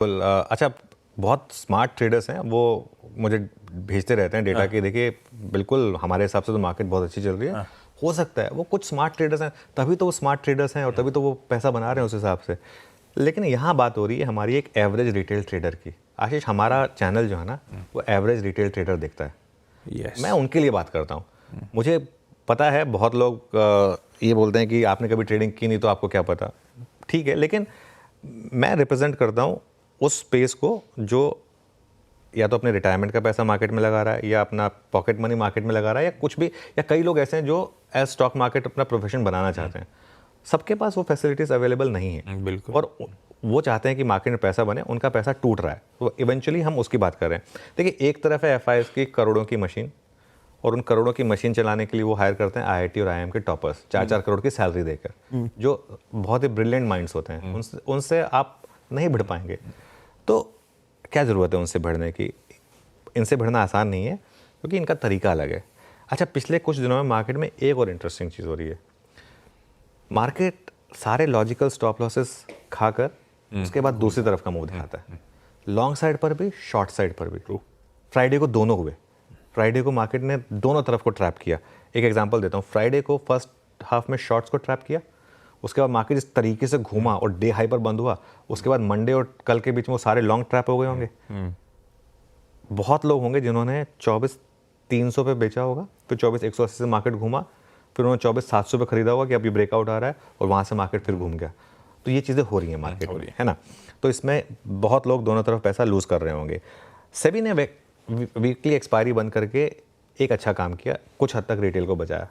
अच्छा, बहुत smart traders हैं, वो मुझे भेजते रहते हैं डेटा कि देखिए बिल्कुल हमारे हिसाब से तो मार्केट बहुत अच्छी चल रही है। हो सकता है वो कुछ स्मार्ट ट्रेडर्स हैं, तभी तो वो स्मार्ट ट्रेडर्स हैं और तभी तो वो पैसा बना रहे हैं उस हिसाब से। लेकिन यहाँ बात हो रही है हमारी एक एवरेज रिटेल ट्रेडर की। आशीष, हमारा चैनल जो है ना वो एवरेज रिटेल ट्रेडर देखता है। मैं उनके लिए बात करता हूँ। मुझे पता है बहुत लोग ये बोलते हैं कि आपने कभी ट्रेडिंग की नहीं तो आपको क्या पता। ठीक है, लेकिन मैं रिप्रेजेंट करता हूँ उस स्पेस को जो या तो अपने रिटायरमेंट का पैसा मार्केट में लगा रहा है या अपना पॉकेट मनी मार्केट में लगा रहा है या कुछ भी, या कई लोग ऐसे हैं जो एज स्टॉक मार्केट अपना प्रोफेशन बनाना चाहते हैं। सबके पास वो फैसिलिटीज़ अवेलेबल नहीं है। बिल्कुल। और वो चाहते हैं कि मार्केट में पैसा बने, उनका पैसा टूट रहा है, तो इवेंचुअली हम उसकी बात कर रहे हैं। देखिए, एक तरफ है एफआईएस की करोड़ों की मशीन, और उन करोड़ों की मशीन चलाने के लिए वो हायर करते हैं आईआईटी और आईआईएम के टॉपर्स 4-4 करोड़ की सैलरी देकर, जो बहुत ही ब्रिलियंट माइंड्स होते हैं। उनसे आप नहीं भिड़ पाएंगे। तो क्या ज़रूरत है उनसे भिड़ने की? इनसे भिड़ना आसान नहीं है क्योंकि इनका तरीका अलग है। अच्छा, पिछले कुछ दिनों में मार्केट में एक और इंटरेस्टिंग चीज़ हो रही है। मार्केट सारे लॉजिकल स्टॉप लॉसेस खाकर उसके बाद दूसरी तरफ का मूव दिखाता है, लॉन्ग साइड पर भी, शॉर्ट साइड पर भी। फ्राइडे को दोनों हुए। फ्राइडे को मार्केट ने दोनों तरफ को ट्रैप किया। एक एग्जांपल देता हूँ, फ्राइडे को फर्स्ट हाफ में शॉर्ट्स को ट्रैप किया, उसके बाद मार्केट इस तरीके से घूमा और डे हाई पर बंद हुआ, उसके बाद मंडे और कल के बीच में वो सारे लॉन्ग ट्रैप हो गए होंगे। बहुत लोग होंगे जिन्होंने 24,300 पे बेचा होगा, फिर 24,180 से मार्केट घूमा, फिर उन्होंने 24,700 पे खरीदा होगा कि अब ये ब्रेकआउट आ रहा है, और वहाँ से मार्केट फिर घूम गया। तो ये चीज़ें हो रही हैं मार्केट में, है ना। तो इसमें बहुत लोग दोनों तरफ पैसा लूज़ कर रहे होंगे। सेबी ने वीकली एक्सपायरी बंद करके एक अच्छा काम किया, कुछ हद तक रिटेल को बचाया।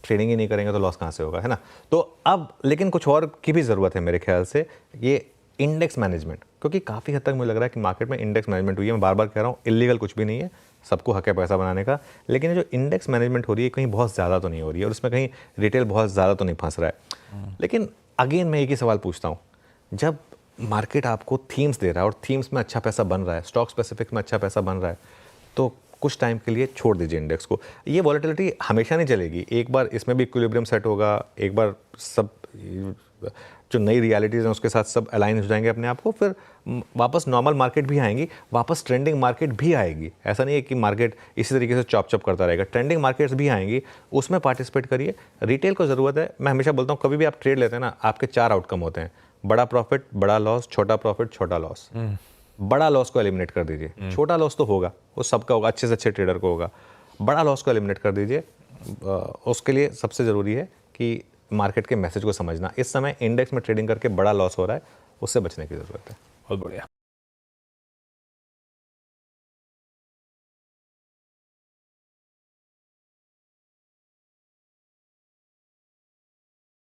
ट्रेडिंग ही नहीं करेंगे तो लॉस कहाँ से होगा, है ना। तो अब लेकिन कुछ और की भी ज़रूरत है मेरे ख्याल से, ये इंडेक्स मैनेजमेंट, क्योंकि काफ़ी हद तक मुझे लग रहा है कि मार्केट में इंडेक्स मैनेजमेंट हुई है। मैं बार बार कह रहा हूँ, इलीगल कुछ भी नहीं है, सबको हक है पैसा बनाने का, लेकिन ये जो इंडेक्स मैनेजमेंट हो रही है कहीं बहुत ज़्यादा तो नहीं हो रही है, और उसमें कहीं रिटेल बहुत ज़्यादा तो नहीं फंस रहा है। लेकिन अगेन मैं एक ही सवाल पूछता हूँ, जब मार्केट आपको थीम्स दे रहा है और थीम्स में अच्छा पैसा बन रहा है, स्टॉक स्पेसिफिक में अच्छा पैसा बन रहा है, तो कुछ टाइम के लिए छोड़ दीजिए इंडेक्स को। ये वॉलेटिलिटी हमेशा नहीं चलेगी, एक बार इसमें भी इक्विलिब्रियम सेट होगा, एक बार सब जो नई रियलिटीज़ हैं उसके साथ सब अलाइन हो जाएंगे अपने आप को, फिर वापस नॉर्मल मार्केट भी आएंगी, वापस ट्रेंडिंग मार्केट भी आएगी। ऐसा नहीं है कि मार्केट इसी तरीके से चॉप चॉप करता रहेगा, ट्रेंडिंग मार्केट्स भी आएंगी, उसमें पार्टिसिपेट करिए। रिटेल को ज़रूरत है। मैं हमेशा बोलता हूँ, कभी भी आप ट्रेड लेते हैं ना, आपके 4 आउटकम होते हैं: बड़ा प्रॉफिट, बड़ा लॉस, छोटा प्रॉफिट, छोटा लॉस। बड़ा लॉस को एलिमिनेट कर दीजिए, छोटा लॉस तो होगा, वो सबका होगा, अच्छे से अच्छे ट्रेडर को होगा। बड़ा लॉस को एलिमिनेट कर दीजिए। उसके लिए सबसे ज़रूरी है कि मार्केट के मैसेज को समझना। इस समय इंडेक्स में ट्रेडिंग करके बड़ा लॉस हो रहा है, उससे बचने की ज़रूरत है। बहुत बढ़िया।